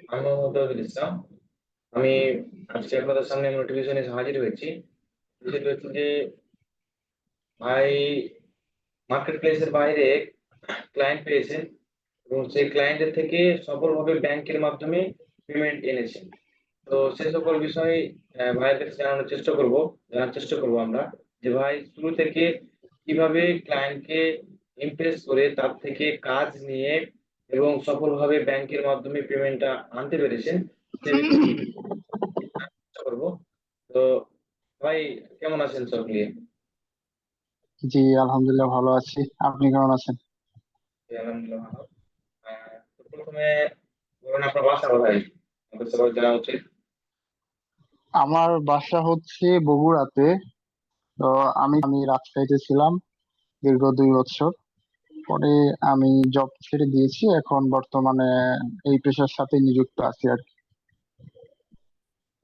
আমি মোহাম্মদ তৌহিদুল ইসলাম। আমি আজকে আপনাদের সামনে নোটিফিকেশন এসে হাজির হয়েছি। বিষয়টা হচ্ছে যে ভাই মার্কেট প্লেসের বাইরে ক্লায়েন্ট পেয়েছেন এবং সেই ক্লায়েন্টের থেকে সফলভাবে ব্যাংকের মাধ্যমে পেমেন্ট এনেছেন। তো সে সকল বিষয়ে ভাইয়ের কাছে জানার চেষ্টা করব আমরা যে ভাই শুরু থেকে কিভাবে ক্লায়েন্টকে ইমপ্রেস করে তার থেকে কাজ নিয়ে এবং সফলভাবে ব্যাংকের মাধ্যমে পেমেন্টটা আনতে পেরেছেন সে বিষয়ে চেষ্টা করব। তো ভাই কেমন আছেন সব নিয়ে? জি, আলহামদুলিল্লাহ ভালো আছি। আপনি কেমন আছেন? জি, আলহামদুলিল্লাহ ভালো। তো প্রথমে বলুন আপনার বাসা কোথায়? আমাদের সবার জানা উচিত। আমার বাসা হচ্ছে বগুড়াতে। তো আমি রাজশাহীতে ছিলাম দীর্ঘ 2 বছর। পরে আমি জব ছেড়ে দিয়েছি, এখন বর্তমানে এই পেশার সাথে নিযুক্ত আছি আর কি।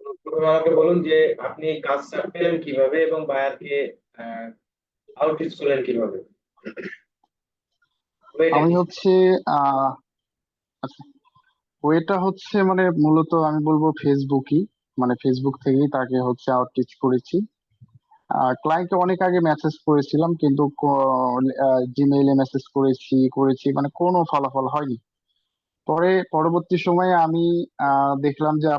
তো প্রথমে আমাকে বলুন যে আপনি কাজটা পেলেন কিভাবে এবং বায়ারকে আউটরিচ করলেন কিভাবে? ওয়েটা আমি কি ছিল? হচ্ছে আহ আচ্ছা, ওইটা হচ্ছে মানে মূলত আমি বলবো ফেসবুকই, মানে ফেসবুক থেকেই তাকে হচ্ছে আউটরিচ করেছি। ক্লায়েন্টকে অনেক আগে মেসেজ করেছিলাম, কিন্তু জিমেইলে মেসেজ করেছি মানে কোনো ফলাফল হয়নি। পরে পরবর্তী সময়ে আমি দেখলাম যে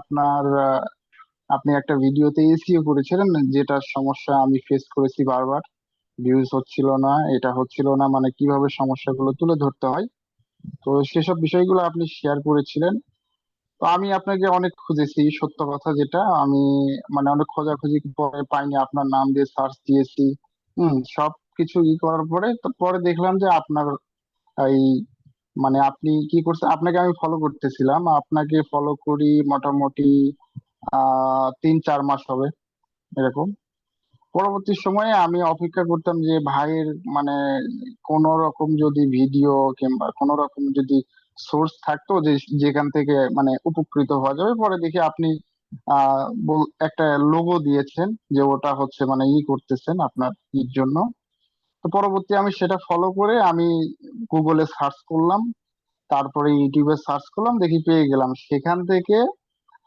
আপনি একটা ভিডিওতে এসিও করেছিলেন, যেটার সমস্যা আমি ফেস করেছি বারবার। ভিউজ হচ্ছিল না, এটা হচ্ছিল না, মানে কিভাবে সমস্যাগুলো তুলে ধরতে হয়। তো সেসব বিষয়গুলো আপনি শেয়ার করেছিলেন। তো আমি আপনাকে অনেক খুঁজেছি, সত্য কথা যেটা আমি মানে অনেক খোঁজাখুঁজি পরে পাইনি, আপনার নাম দিয়ে সার্চ দিয়েছি। সব কিছু করার পরে তো পরে দেখলাম যে আপনার এই মানে আপনি কি করছেন, আপনাকে আমি ফলো করতেছিলাম, আপনাকে ফলো করি মোটামুটি 3-4 মাস হবে এরকম। পরবর্তী সময়ে আমি অপেক্ষা করতাম যে ভাইয়ের মানে কোন রকম যদি ভিডিও কিংবা কোন রকম যদি সোর্স থাকতো যে যেখান থেকে মানে উপকৃত হওয়া যাবে। পরে দেখি আপনি একটা লোগো দিয়েছেন, যে ওটা হচ্ছে মানে করতেছেন আপনার জন্য। তো পরবর্তী আমি সেটা ফলো করে আমি গুগলে সার্চ করলাম, তারপরে ইউটিউবে সার্চ করলাম, দেখি পেয়ে গেলাম সেখান থেকে।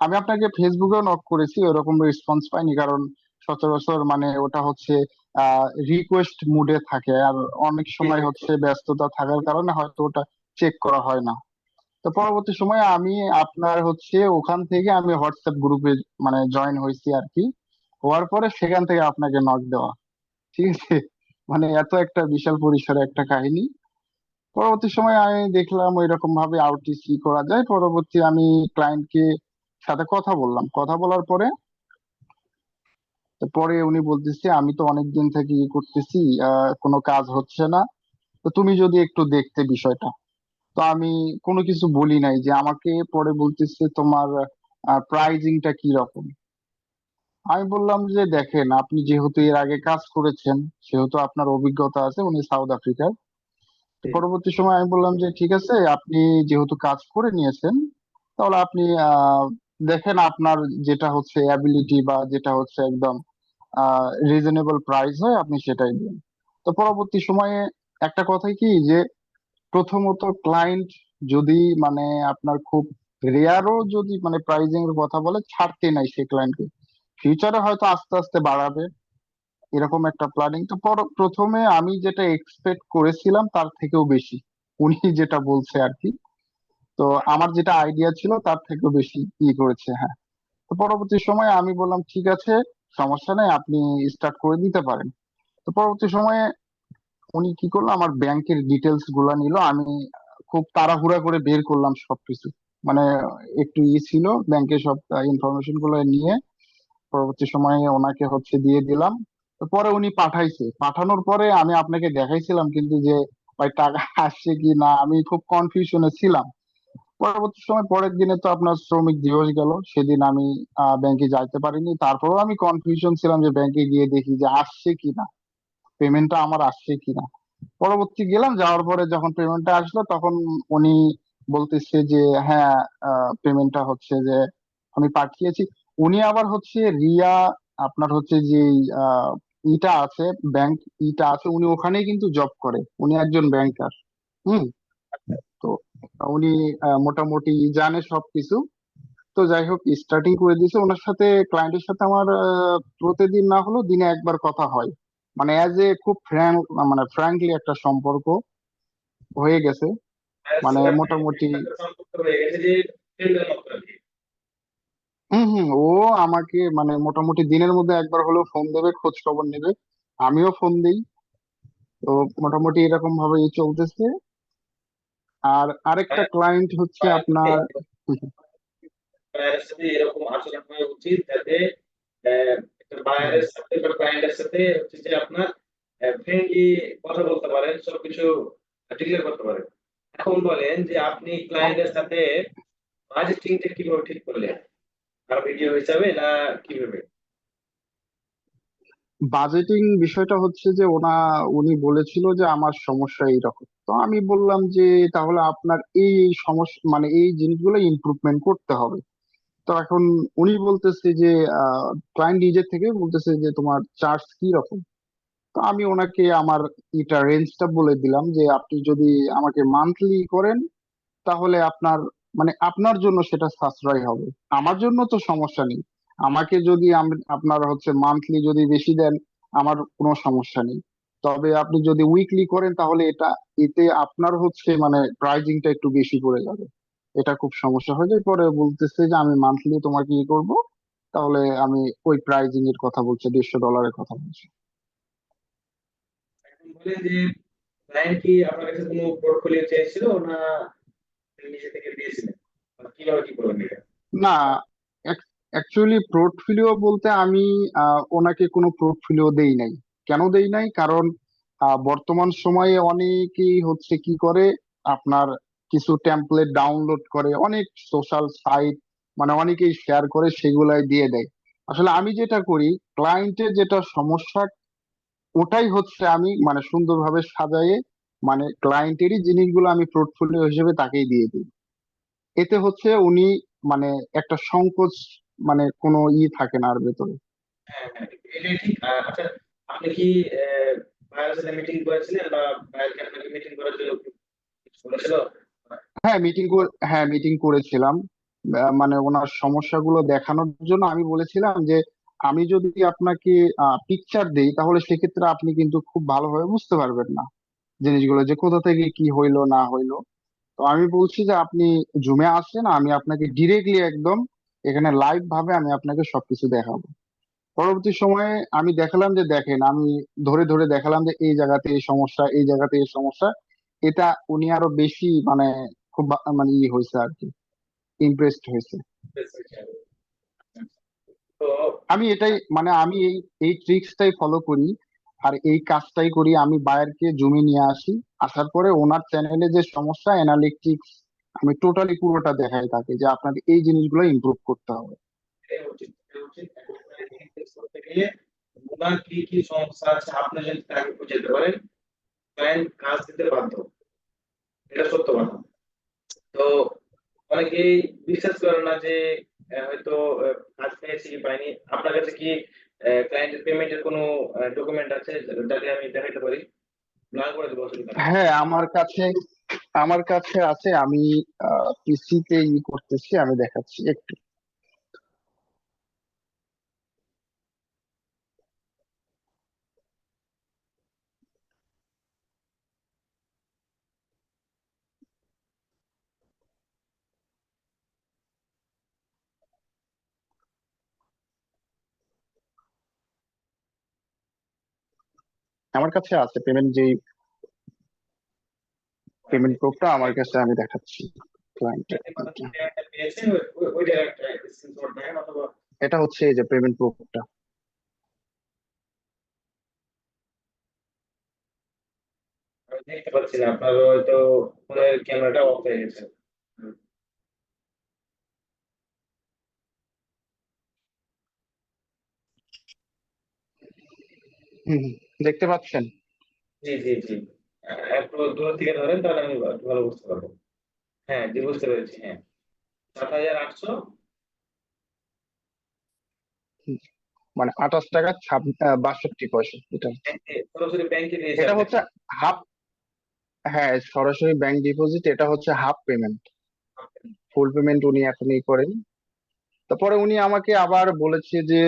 আমি আপনাকে ফেসবুকেও নক করেছি, ওরকম রেসপন্স পাইনি, কারণ সচরাচর মানে ওটা হচ্ছে রিকোয়েস্ট মুডে থাকে, আর অনেক জি, সময় জি। হচ্ছে ব্যস্ততা থাকার কারণে হয়তো ওটা চেক করা হয় না। তো পরবর্তী সময়ে আমি আপনার হচ্ছে ওখান থেকে আমি হোয়াটসঅ্যাপ গ্রুপে মানে জয়েন হয়েছি আর কি। হওয়ার পরে সেখান থেকে আপনাকে নক দেওয়া, ঠিক আছে। মানে এত একটা বিশাল পরিসরে একটা কাহিনী। পরবর্তী সময়ে আমি দেখলাম ওই রকম ভাবে আউটরিচ কি করা যায়। পরবর্তী আমি ক্লায়েন্টকে সাথে কথা বললাম, কথা বলার পরে পরে উনি বলতেছে আমি তো অনেক দিন থেকে করতেছি, কোনো কাজ হচ্ছে না, তো তুমি যদি একটু দেখতে বিষয়টা। তো আমি কোনো কিছু বলি নাই, যে আমাকে পরে বলতেছে তোমার প্রাইজিংটা কি রকম। আমি বললাম যে দেখেন, আপনি যেহেতু এর আগে কাজ করেছেন, সেহেতু আপনার অভিজ্ঞতা আছে, উনি সাউথ আফ্রিকার। তো জি। পরবর্তী সময় আমি বললাম যে ঠিক আছে, আপনি যেহেতু কাজ করে নিয়েছেন, তাহলে আপনি দেখেন আপনার যেটা হচ্ছে অ্যাবিলিটি বা যেটা হচ্ছে একদম রিজনেবল প্রাইস হয়, আপনি সেটাই দিন। তো পরবর্তী সময়ে একটা কথাই কি যে প্রথমত ক্লায়েন্ট যদি মানে আপনার খুব রেয়ারও যদি মানে প্রাইজিং এর কথা বলে, ছাড়তে নাই সে ক্লায়েন্টকে, ফিউচারে হয়তো আস্তে আস্তে বাড়াবে, এরকম একটা প্ল্যানিং। তো প্রথমে আমি যেটা এক্সপেক্ট করেছিলাম তার থেকেও বেশি উনি যেটা বলছে আর কি। তো আমার যেটা আইডিয়া ছিল তার থেকেও বেশি করেছে, হ্যাঁ। তো পরবর্তী সময়ে আমি বললাম ঠিক আছে, সমস্যা নেই, আপনি স্টার্ট করে দিতে পারেন। তো পরবর্তী সময়ে উনি কি করলো, আমার ব্যাংকের ডিটেলস গুলা নিল। আমি খুব তাড়াহুড়া করে বের করলাম সবকিছু, মানে একটু ছিল ব্যাংকের সব ইনফরমেশন গুলো নিয়ে পরবর্তী সময়ে ওনাকে হচ্ছে দিয়ে দিলাম। তো পরে উনি পাঠাইছে, পাঠানোর পরে আমি আপনাকে দেখাইছিলাম কিন্তু যে ভাই টাকা আসছে কি না, আমি খুব কনফিউশনে ছিলাম। পরবর্তী সময় পরের দিনে তো আপনার শ্রমিক দিবস গেল, সেদিন আমি ব্যাংকে যাইতে পারিনি। তারপরেও আমি কনফিউশন ছিলাম যে ব্যাংকে গিয়ে দেখি যে আসছে কিনা, পেমেন্টটা আমার আসছে কিনা। পরবর্তী গেলাম, যাওয়ার পরে যখন পেমেন্টটা আসলো তখন উনি বলতেছে যে হ্যাঁ, পেমেন্টটা হচ্ছে যে আমি পাঠিয়েছি। উনি আবার হচ্ছে রিয়া, আপনার হচ্ছে যে আহ, ইটা আছে, ব্যাংক ইটা আছে, উনি ওখানেই কিন্তু জব করে, উনি একজন ব্যাংকার। হুম। তো উনি মোটামুটি জানে সবকিছু। তো যাই হোক স্টার্টিং করে দিয়েছে ওনার সাথে। ক্লায়েন্টের সাথে আমার প্রতিদিন না হলেও দিনে একবার কথা হয়। মানে অ্যাজ এ খুব মানে ফ্র্যাঙ্কলি একটা সম্পর্ক হয়ে গেছে। মানে মোটামুটি একটা সম্পর্ক হয়ে গেছে যে ফ্রেন্ডের মতো আর কি। ও আমাকে মানে মোটামুটি দিনের মধ্যে একবার হলেও ফোন দেবে, খোঁজ খবর নেবে, আমিও ফোন দিই। তো মোটামুটি এরকম ভাবেই চলতেছে। আর আরেকটা মানে ক্লায়েন্ট হচ্ছে আপনার বায়ারের সাথে এরকম আচরণ হওয়া উচিত যাতে একটা হুম, বায়ারের সাথে বা ক্লায়েন্টের সাথে হচ্ছে যে আপনার ফ্রেন্ডলি কথা বলতে পারেন, সবকিছু ডিক্লেয়ার করতে পারেন। এখন বলেন যে আপনি ক্লায়েন্টের সাথে বাজেটিংটা কিভাবে ঠিক করলেন? আর ভিডিও হিসাবে না কিভাবে? বাজেটিং বিষয়টা হচ্ছে যে উনি বলেছিল যে আমার সমস্যা এইরকম। তো আমি বললাম যে তাহলে আপনার এই সমস্যা মানে এই জিনিসগুলো ইমপ্রুভমেন্ট করতে হবে। তো এখন উনি বলতেছে যে ক্লায়েন্ট নিজের থেকে বলতেছে যে তোমার চার্জ কি রকম। তো আমি ওনাকে আমার এটা রেঞ্জটা বলে দিলাম যে আপনি যদি আমাকে মান্থলি করেন তাহলে আপনার মানে আপনার জন্য সেটা সাশ্রয় হবে। আমার জন্য তো সমস্যা নেই। আমাকে যদি আপনার হচ্ছে মান্থলি যদি বেশি দেন আমার কোনো সমস্যা নেই। তবে আপনি যদি উইকলি করেন তাহলে এতে আপনার হচ্ছে মানে প্রাইজিংটা একটু বেশি পড়ে যাবে। এটা খুব সমস্যা হয়ে যায়। পরে বলতেছে যে আমি মান্থলি তোমাকে করব। তাহলে আমি ওই প্রাইজিং এর কথা বলছি, $150 কথা বলছি। এখন বলেন যে ক্লায়েন্ট কি আপনার কাছে কোনো পোর্টফোলিও চেয়েছিল না নিজে থেকে দিয়েছিলেন? মানে কিভাবে কি করবেন এটা? না, অ্যাকচুয়ালি পোর্টফোলিও বলতে আমি ওনাকে কোনো পোর্টফোলিও দেই নাই। কেন দেই নাই? কারণ বর্তমান সময়ে অনেকেই হচ্ছে কি করে আপনার কিছু টেমপ্লেট ডাউনলোড করে অনেক সোশ্যাল সাইট, মানে অনেকেই শেয়ার করে সেগুলাই দিয়ে দেয়। আসলে আমি যেটা করি, ক্লায়েন্টের যেটা সমস্যা ওটাই হচ্ছে আমি মানে সুন্দরভাবে সাজায়ে মানে ক্লায়েন্টেরই জিনিসগুলো আমি পোর্টফোলিও হিসেবে তাকেই দিয়ে দিই। এতে হচ্ছে উনি মানে একটা সংকোচ মানে কোনো থাকে না আর ভেতরে। হ্যাঁ, হ্যাঁ, এটাই ঠিক। আচ্ছা, আপনি কি বায়ারের সাথে মিটিং করেছিলেন বা বায়ার কি আপনাকে মিটিং করার জন্য কিছু বলেছিল? হ্যাঁ, মিটিং করেছিলাম। মানে ওনার সমস্যাগুলো দেখানোর জন্য আমি বলেছিলাম যে আমি যদি আপনাকে পিকচার দেই তাহলে সেক্ষেত্রে আপনি কিন্তু খুব ভালোভাবে বুঝতে পারবেন না জিনিসগুলো যে কোথা থেকে কি হইলো না হইলো। তো আমি বলছি যে আপনি জুমে আসেন, আমি আপনাকে ডিরেক্টলি একদম এখানে লাইভ ভাবে আমি আপনাকে সবকিছু দেখাবো। পরবর্তী সময়ে আমি দেখালাম যে দেখেন আমি ধরে ধরে দেখালাম যে এই জায়গাতে এই সমস্যা, এই জায়গাতে এই সমস্যা। এটা উনি আরো বেশি মানে খুব মানে হয়েছে আর কি, ইমপ্রেসড হয়েছে। তো আমি এটাই মানে আমি এই এই ট্রিক্সটাই ফলো করি আর এই কাজটাই করি। আমি বায়ারকে জমি নিয়ে আসি, আসার পরে ওনার চ্যানেলে যে সমস্যা অ্যানালিটিক্স আমি টোটালি পুরোটা দেখাই তাকে যে আপনাকে এই জিনিসগুলো ইমপ্রুভ করতে হবে। এটাই উচিত, এটাই উচিত। একটা ক্লায়েন্ট ইমপ্রেস করতে গেলে ওনার কি কি সমস্যা আছে আপনি যদি তাকে বুঝে দিতে পারেন, ক্লায়েন্ট কাজ দিতে বাধ্য। এটা সত্য কথা। তো অনেকেই বিশ্বাস করে না যে হয়তো কাজ পেয়েছি কি পাইনি। আপনার কাছে কি ক্লায়েন্টের পেমেন্টের কোনো ডকুমেন্ট আছে যাতে আমি দেখাইতে পারি? না করে দেবো, অসুবিধা নেই। হ্যাঁ, আমার কাছে আছে। আমি পিসিতে করতেছি, আমি দেখাচ্ছি একটু। আমার কাছে আছে পেমেন্ট, যে আপনি পেমেন্ট প্রুফটা আমার কাছে, আমি দেখাচ্ছি ক্লায়েন্টের। যে মাত্র পেমেন্টটা পেয়েছেন ওইটার একটা স্ক্রিনশট দেন, অথবা এটা হচ্ছে এই যে পেমেন্ট প্রুফটা। আমি দেখতে পাচ্ছি না, আপনার হয়তো ফোনের ক্যামেরাটা অফ হয়ে গেছে। হুম। হুম, দেখতে পাচ্ছেন? জি, জি, জি। একটু দূর থেকে ধরেন তাহলে আমি একটু ভালো বুঝতে পারবো। হ্যাঁ, জি, বুঝতে পেরেছি। হ্যাঁ, ৭,৮০০। হুম, মানে 28 টাকা 62 পয়সা এটা হচ্ছে। সরাসরি ব্যাংকে দিয়েছে এটা আপনাকে। হচ্ছে হাফ। হ্যাঁ, সরাসরি ব্যাংক ডিপোজিট, এটা হচ্ছে হাফ পেমেন্ট। ফুল পেমেন্ট উনি এখনই করেন। তারপরে উনি আমাকে আবার বলেছে যে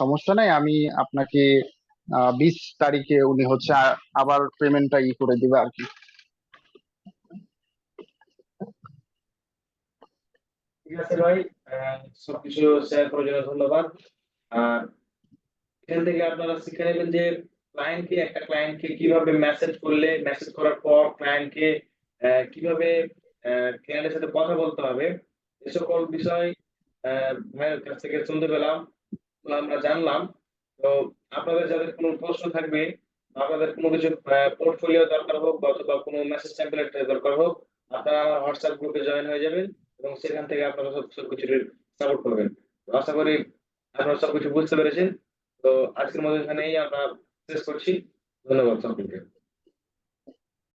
সমস্যা নাই, আমি আপনাকে 20 তারিখে উনি হচ্ছে আবার পেমেন্টটা করে দিবে আর কি। ঠিক আছে ভাই, সবকিছু শেয়ার করার জন্য ধন্যবাদ। আর এখান থেকে আপনারা শিখে নেবেন যে একটা ক্লায়েন্টকে কিভাবে মেসেজ করলে, মেসেজ করার পর ক্লায়েন্টকে কিভাবে ক্লায়েন্টের সাথে কথা বলতে হবে। এ সকল বিষয় ভাইয়ের কাছ থেকে শুনতে পেলাম, তো আমরা জানলাম। তো আপনাদের যাদের কোনো প্রশ্ন থাকবে, বা আপনাদের কোনো কিছু পোর্টফোলিও দরকার হোক, বা অথবা কোনো মেসেজ টেমপ্লেট দরকার হোক, আপনারা আমার হোয়াটসঅ্যাপ গ্রুপে জয়েন হয়ে যাবেন এবং সেখান থেকে আপনারা সবকিছু সাপোর্ট করবেন। তো আশা করি আপনারা সবকিছু বুঝতে পেরেছেন। তো আজকের মতো এখানেই আমরা শেষ করছি। ধন্যবাদ সকলকে।